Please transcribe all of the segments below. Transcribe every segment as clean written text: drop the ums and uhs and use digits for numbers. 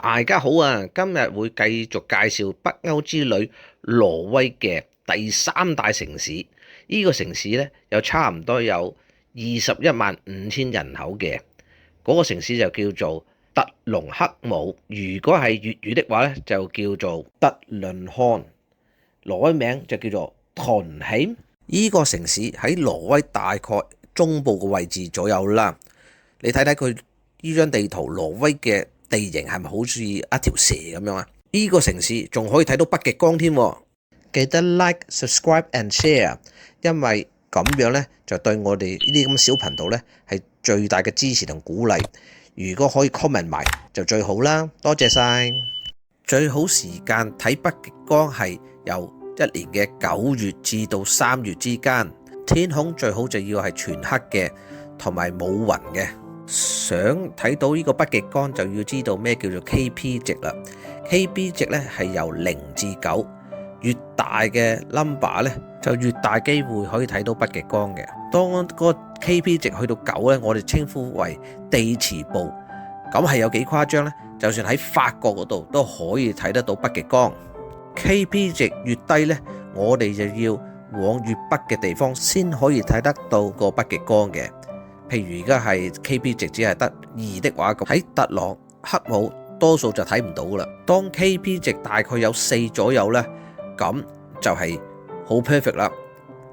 大家好啊！今日會繼續介紹北歐之旅挪威嘅第三大城市。呢個城市咧有差唔多有21.5千人口嘅，嗰個城市就叫做特隆克姆。如果係粵語的話咧，就叫做特倫漢。挪威名就叫做 Trondheim。呢個城市喺挪威大概中部嘅位置左右啦。你睇睇佢呢張地圖，挪威嘅地形係咪好似一條蛇咁樣啊？呢個城市仲可以睇到北極光添。記得 like、subscribe and share， 因為咁樣呢，就對我哋呢啲咁小頻道呢係最大嘅支持同鼓勵。如果可以 comment 埋就最好啦，多謝晒。最好時間睇北極光係由一年嘅9月至到3月之間，天空最好就要係全黑嘅，同埋冇雲嘅。想睇到呢個北極光就要知道咩叫做 KP 值啦。KP 值咧係由0至9，越大嘅 number 咧就越大機會可以睇到北極光嘅。當個 KP 值去到9咧，我哋稱呼為地磁暴，咁係有幾誇張呢？就算喺法國嗰度都可以睇得到北極光。KP 值越低呢，我哋就要往越北嘅地方先可以睇得到個北極光嘅。譬如而家係 KP 值只係得2的話，咁喺特朗克姆多數就睇唔到啦。當 KP 值大概有4左右呢，咁就係好 perfect 啦，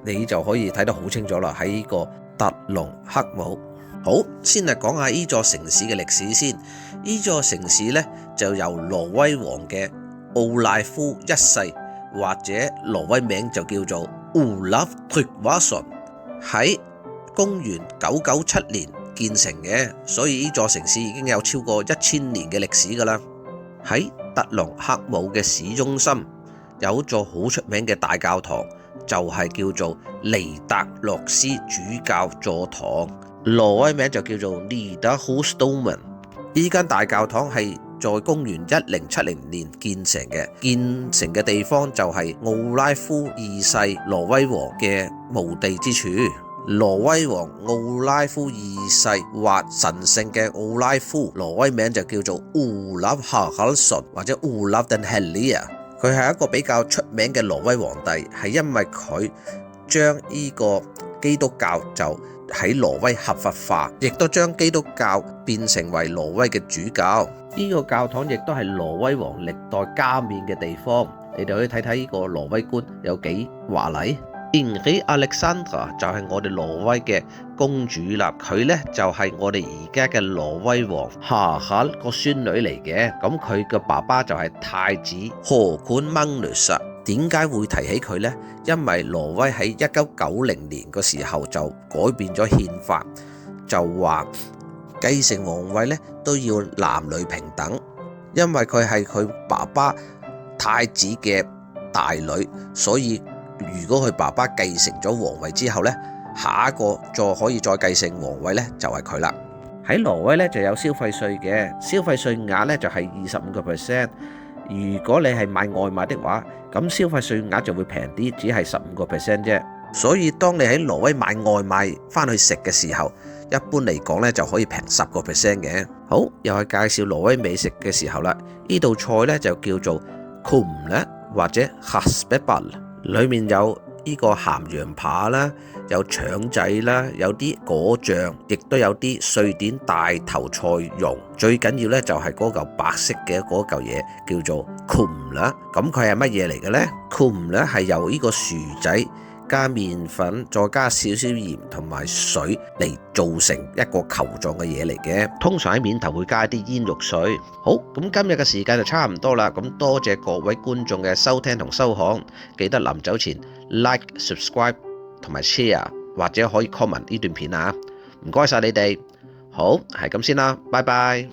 你就可以睇得好清楚啦。喺呢個特隆克姆，好，先嚟講下呢座城市嘅歷史先。呢座城市呢，就由挪威王嘅奧拉夫一世，或者挪威名就叫做 Olav Tryggvason，喺公元997年建成嘅，所以呢座城市已經有超過1000年嘅歷史噶啦。喺特隆克姆嘅市中心有一座好出名嘅大教堂，就係叫做尼達洛斯主教座堂，挪威名就叫做 Nidarosdomen。呢間大教堂係在公元1070年建成嘅，建成嘅地方就係奧拉夫二世挪威王嘅墓地之處。挪威王奧拉夫二世或神聖嘅奧拉夫，挪威名就叫做 Olav Haraldsson 或者 Olav den Hellige。佢係一個比較出名嘅挪威皇帝，係因為佢將呢個基督教就喺挪威合法化，亦都將基督教變成為挪威嘅主教。呢個教堂亦都係挪威王歷代加冕嘅地方。你哋可以睇睇呢個挪威官有幾華麗。Ingrid Alexandra 就係我哋挪威嘅公主啦，佢呢就係我哋而家嘅挪威王哈克個孫女嚟嘅。咁佢嘅爸爸就係太子何管掹略薩。點解會提起佢呢？因為挪威喺1990年嘅時候就改變咗憲法，就話繼承皇位呢都要男女平等，因為佢係佢爸爸太子嘅大女，所以如果佢爸爸繼承咗皇位之後呢，下一個可以再繼承皇位呢，就係佢啦。喺挪威呢就有消費稅嘅，消費稅額呢就係25%。如果你係買外賣的話，咁消費稅額就會平啲，只係15% 啫。所以當你喺挪威買外賣翻去食嘅時候，一般嚟講呢就可以平10% 嘅。好，又係介紹挪威美食嘅時候啦。呢道菜呢就叫做 kumle 或者 haspeball。裏面有呢個鹹羊扒啦，有腸仔啦，有啲果醬，亦都有啲瑞典大頭菜蓉。最緊要咧就係嗰嚿白色嘅嗰嚿嘢叫做 kumle。咁佢係乜嘢嚟嘅呢？ kumle 係由呢個薯仔加麵粉，再加少少鹽同埋水嚟做成一個球狀嘅嘢嚟嘅。通常喺面頭會加啲煙肉碎。好，咁今日嘅時間就差唔多啦。咁多謝各位觀眾嘅收聽同收看，記得臨走前 like、subscribe 同埋 share， 或者可以 comment 呢段片啊。唔該晒你哋。好，係咁先啦，拜拜。